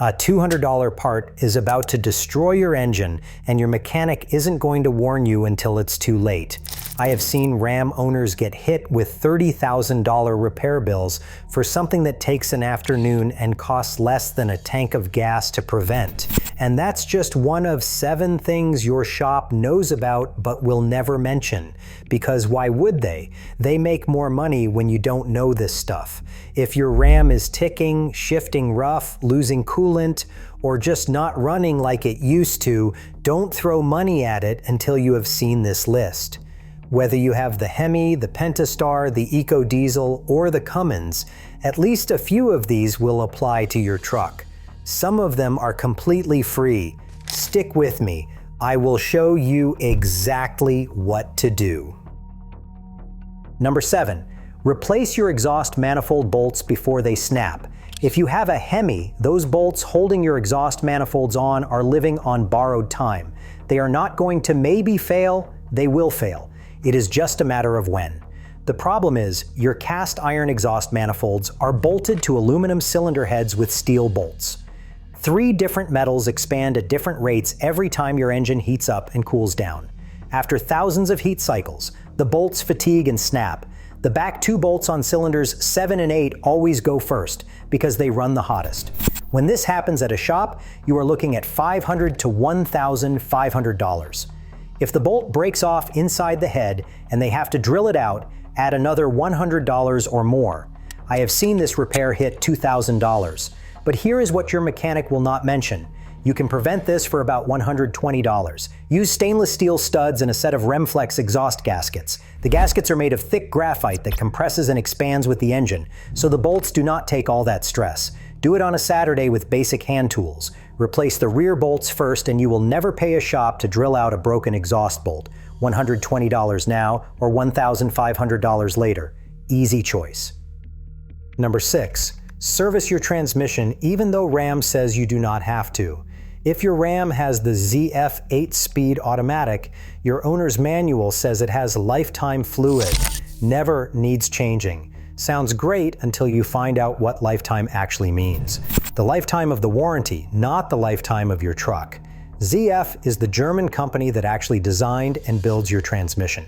A $200 part is about to destroy your engine, and your mechanic isn't going to warn you until it's too late. I have seen Ram owners get hit with $30,000 repair bills for something that takes an afternoon and costs less than a tank of gas to prevent. And that's just one of 7 things your shop knows about but will never mention. Because why would they? They make more money when you don't know this stuff. If your Ram is ticking, shifting rough, losing coolant, or just not running like it used to, don't throw money at it until you have seen this list. Whether you have the Hemi, the Pentastar, the EcoDiesel, or the Cummins, at least a few of these will apply to your truck. Some of them are completely free. Stick with me. I will show you exactly what to do. Number 7. Replace your exhaust manifold bolts before they snap. If you have a Hemi, those bolts holding your exhaust manifolds on are living on borrowed time. They are not going to maybe fail, they will fail. It is just a matter of when. The problem is, your cast iron exhaust manifolds are bolted to aluminum cylinder heads with steel bolts. 3 different metals expand at different rates every time your engine heats up and cools down. After thousands of heat cycles, the bolts fatigue and snap. The back 2 bolts on cylinders 7 and 8 always go first because they run the hottest. When this happens at a shop, you are looking at $500 to $1,500. If the bolt breaks off inside the head and they have to drill it out, add another $100 or more. I have seen this repair hit $2,000. But here is what your mechanic will not mention. You can prevent this for about $120. Use stainless steel studs and a set of Remflex exhaust gaskets. The gaskets are made of thick graphite that compresses and expands with the engine, so the bolts do not take all that stress. Do it on a Saturday with basic hand tools. Replace the rear bolts first and you will never pay a shop to drill out a broken exhaust bolt. $120 now or $1,500 later. Easy choice. Number 6. Service your transmission even though Ram says you do not have to. If your Ram has the ZF 8-speed automatic, your owner's manual says it has lifetime fluid. Never needs changing. Sounds great until you find out what lifetime actually means. The lifetime of the warranty, not the lifetime of your truck. ZF is the German company that actually designed and builds your transmission.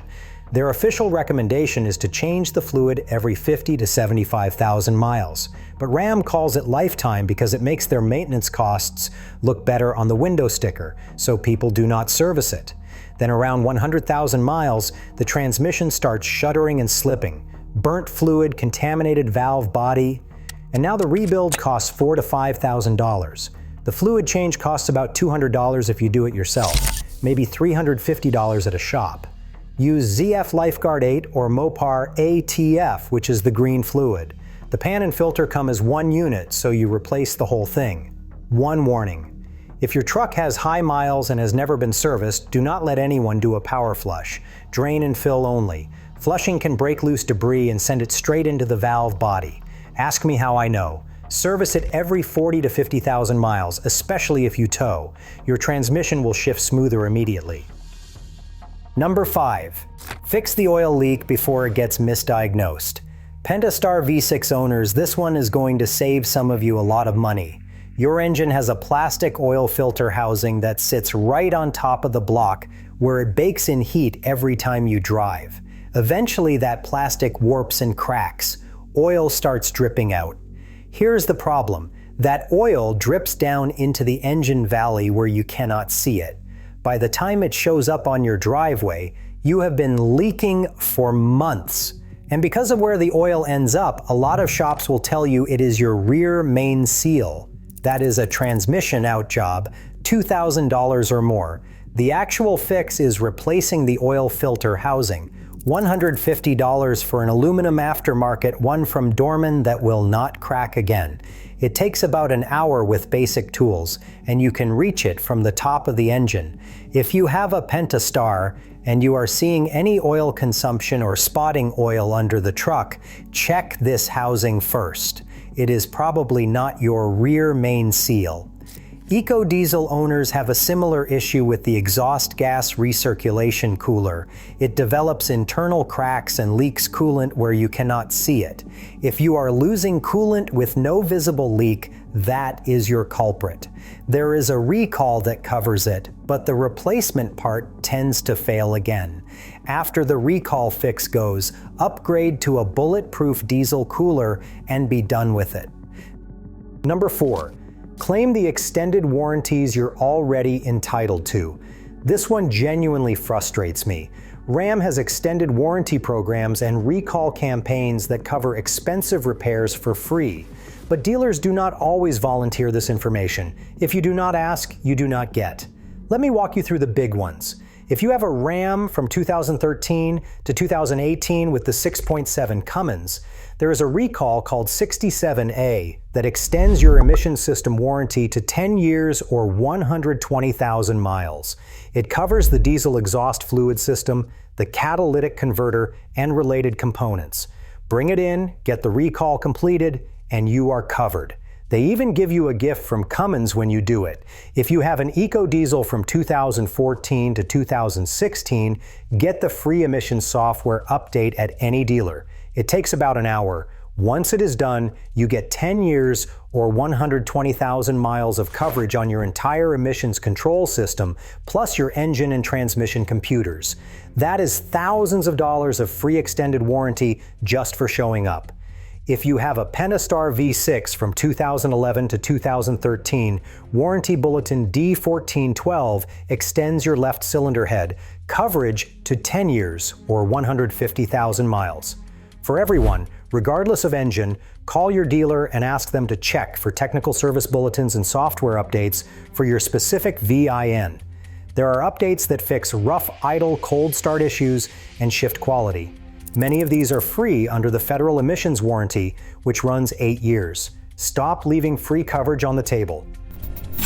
Their official recommendation is to change the fluid every 50 to 75,000 miles. But Ram calls it lifetime because it makes their maintenance costs look better on the window sticker, so people do not service it. Then around 100,000 miles, the transmission starts shuddering and slipping. Burnt fluid, contaminated valve body, and now the rebuild costs $4,000 to $5,000. The fluid change costs about $200 if you do it yourself, maybe $350 at a shop. Use ZF Lifeguard 8 or Mopar ATF, which is the green fluid. The pan and filter come as one unit, so you replace the whole thing. One warning. If your truck has high miles and has never been serviced, do not let anyone do a power flush. Drain and fill only. Flushing can break loose debris and send it straight into the valve body. Ask me how I know. Service it every 40 to 50,000 miles, especially if you tow. Your transmission will shift smoother immediately. Number 5. Fix the oil leak before it gets misdiagnosed. Pentastar V6 owners, this one is going to save some of you a lot of money. Your engine has a plastic oil filter housing that sits right on top of the block where it bakes in heat every time you drive. Eventually that plastic warps and cracks. Oil starts dripping out. Here's the problem. That oil drips down into the engine valley where you cannot see it. By the time it shows up on your driveway, you have been leaking for months. And because of where the oil ends up, a lot of shops will tell you it is your rear main seal. That is a transmission out job, $2,000 or more. The actual fix is replacing the oil filter housing. $150 for an aluminum aftermarket one from Dorman that will not crack again. It takes about an hour with basic tools, and you can reach it from the top of the engine. If you have a Pentastar and you are seeing any oil consumption or spotting oil under the truck, check this housing first. It is probably not your rear main seal. EcoDiesel owners have a similar issue with the exhaust gas recirculation cooler. It develops internal cracks and leaks coolant where you cannot see it. If you are losing coolant with no visible leak, that is your culprit. There is a recall that covers it, but the replacement part tends to fail again. After the recall fix goes, upgrade to a bulletproof diesel cooler and be done with it. Number 4. Claim the extended warranties you're already entitled to. This one genuinely frustrates me. Ram has extended warranty programs and recall campaigns that cover expensive repairs for free. But dealers do not always volunteer this information. If you do not ask, you do not get. Let me walk you through the big ones. If you have a Ram from 2013 to 2018 with the 6.7 Cummins, there is a recall called 67A that extends your emission system warranty to 10 years or 120,000 miles. It covers the diesel exhaust fluid system, the catalytic converter, and related components. Bring it in, get the recall completed, and you are covered. They even give you a gift from Cummins when you do it. If you have an EcoDiesel from 2014 to 2016, get the free emissions software update at any dealer. It takes about an hour. Once it is done, you get 10 years or 120,000 miles of coverage on your entire emissions control system, plus your engine and transmission computers. That is thousands of dollars of free extended warranty just for showing up. If you have a Pentastar V6 from 2011 to 2013, Warranty Bulletin D1412 extends your left cylinder head coverage to 10 years or 150,000 miles. For everyone, regardless of engine, call your dealer and ask them to check for technical service bulletins and software updates for your specific VIN. There are updates that fix rough idle cold start issues and shift quality. Many of these are free under the federal emissions warranty, which runs 8 years. Stop leaving free coverage on the table.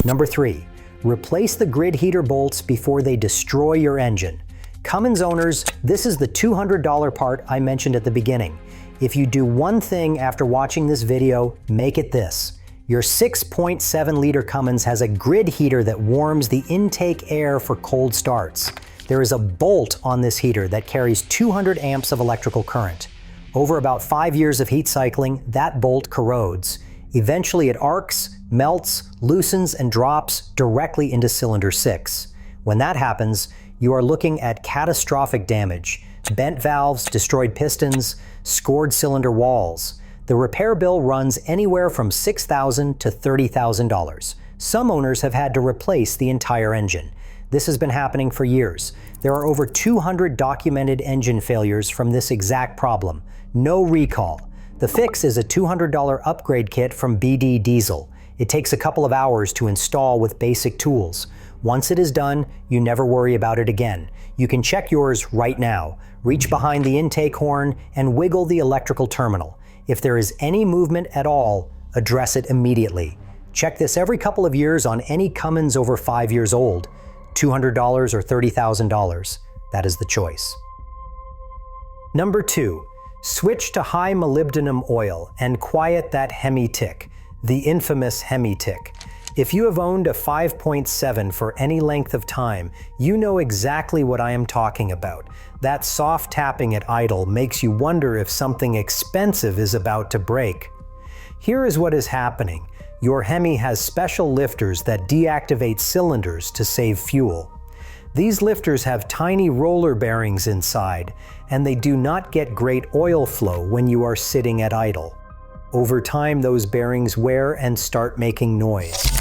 Number 3. Replace the grid heater bolts before they destroy your engine. Cummins owners, this is the $200 part I mentioned at the beginning. If you do one thing after watching this video, make it this. Your 6.7-liter Cummins has a grid heater that warms the intake air for cold starts. There is a bolt on this heater that carries 200 amps of electrical current. Over about 5 years of heat cycling, that bolt corrodes. Eventually it arcs, melts, loosens, and drops directly into cylinder 6. When that happens, you are looking at catastrophic damage. Bent valves, destroyed pistons, scored cylinder walls. The repair bill runs anywhere from $6,000 to $30,000. Some owners have had to replace the entire engine. This has been happening for years. There are over 200 documented engine failures from this exact problem. No recall. The fix is a $200 upgrade kit from BD Diesel. It takes a couple of hours to install with basic tools. Once it is done, you never worry about it again. You can check yours right now. Reach behind the intake horn and wiggle the electrical terminal. If there is any movement at all, address it immediately. Check this every couple of years on any Cummins over 5 years old. $200 or $30,000. That is the choice. Number 2. Switch to high molybdenum oil and quiet that Hemi tick, the infamous Hemi tick. If you have owned a 5.7 for any length of time, you know exactly what I am talking about. That soft tapping at idle makes you wonder if something expensive is about to break. Here is what is happening. Your Hemi has special lifters that deactivate cylinders to save fuel. These lifters have tiny roller bearings inside, and they do not get great oil flow when you are sitting at idle. Over time, those bearings wear and start making noise.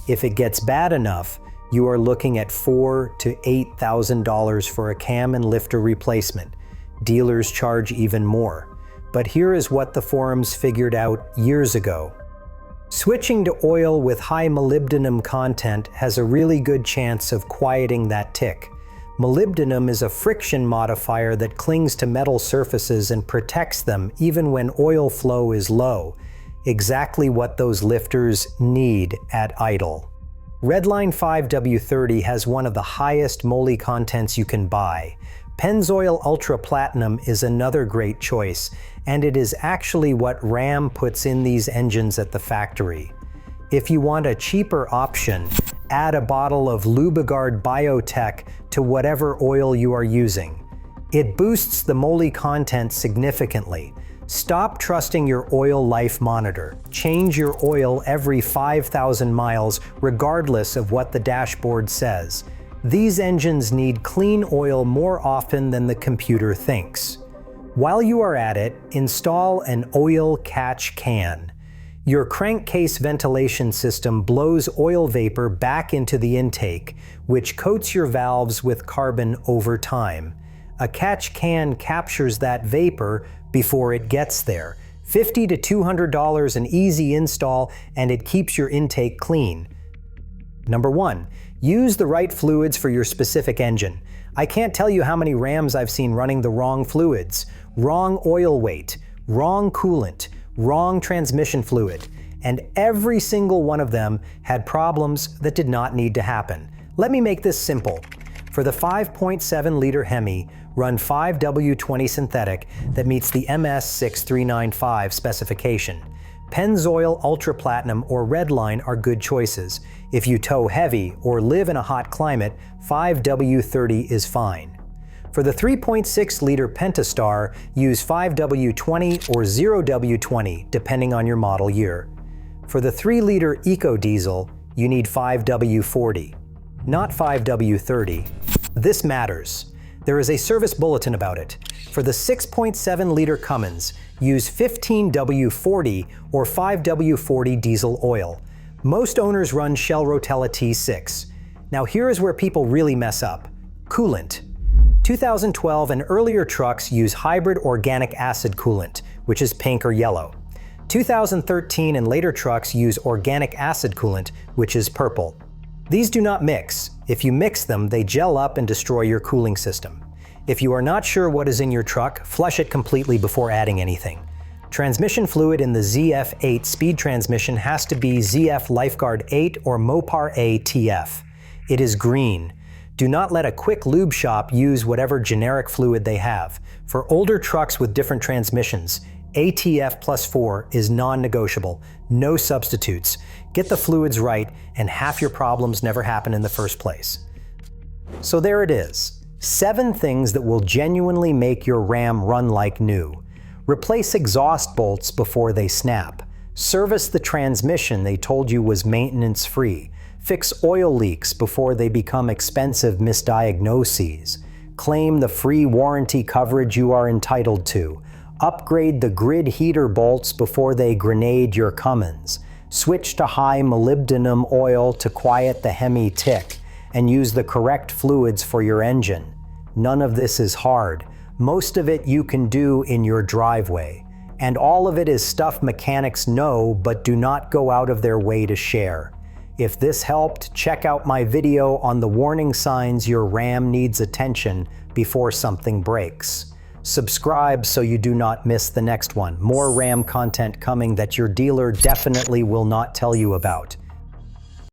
If it gets bad enough, you are looking at $4,000 to $8,000 for a cam and lifter replacement. Dealers charge even more. But here is what the forums figured out years ago. Switching to oil with high molybdenum content has a really good chance of quieting that tick. Molybdenum is a friction modifier that clings to metal surfaces and protects them even when oil flow is low. Exactly what those lifters need at idle. Redline 5W30 has one of the highest moly contents you can buy. Pennzoil Ultra Platinum is another great choice, and it is actually what Ram puts in these engines at the factory. If you want a cheaper option, add a bottle of Lubigard Biotech to whatever oil you are using. It boosts the moly content significantly. Stop trusting your oil life monitor. Change your oil every 5,000 miles, regardless of what the dashboard says. These engines need clean oil more often than the computer thinks. While you are at it, install an oil catch can. Your crankcase ventilation system blows oil vapor back into the intake, which coats your valves with carbon over time. A catch can captures that vapor before it gets there. $50 to $200 an easy install, and it keeps your intake clean. Number 1. Use the right fluids for your specific engine. I can't tell you how many Rams I've seen running the wrong fluids, wrong oil weight, wrong coolant, wrong transmission fluid, and every single one of them had problems that did not need to happen. Let me make this simple. For the 5.7-liter Hemi, run 5W20 synthetic that meets the MS6395 specification. Pennzoil Ultra Platinum or Redline are good choices. If you tow heavy or live in a hot climate, 5W30 is fine. For the 3.6-liter Pentastar, use 5W20 or 0W20, depending on your model year. For the 3-liter EcoDiesel, you need 5W40, not 5W30. This matters. There is a service bulletin about it. For the 6.7-liter Cummins, use 15W40 or 5W40 diesel oil. Most owners run Shell Rotella T6. Now here is where people really mess up. Coolant. 2012 and earlier trucks use hybrid organic acid coolant, which is pink or yellow. 2013 and later trucks use organic acid coolant, which is purple. These do not mix. If you mix them, they gel up and destroy your cooling system. If you are not sure what is in your truck, flush it completely before adding anything. Transmission fluid in the ZF8 speed transmission has to be ZF Lifeguard 8 or Mopar A TF. It is green. Do not let a quick lube shop use whatever generic fluid they have. For older trucks with different transmissions, ATF plus 4 is non-negotiable. No substitutes. Get the fluids right, and half your problems never happen in the first place. So there it is. 7 things that will genuinely make your Ram run like new. Replace exhaust bolts before they snap. Service the transmission they told you was maintenance-free. Fix oil leaks before they become expensive misdiagnoses. Claim the free warranty coverage you are entitled to. Upgrade the grid heater bolts before they grenade your Cummins. Switch to high molybdenum oil to quiet the Hemi tick, and use the correct fluids for your engine. None of this is hard. Most of it you can do in your driveway. And all of it is stuff mechanics know but do not go out of their way to share. If this helped, check out my video on the warning signs your Ram needs attention before something breaks. Subscribe so you do not miss the next one. More Ram content coming that your dealer definitely will not tell you about.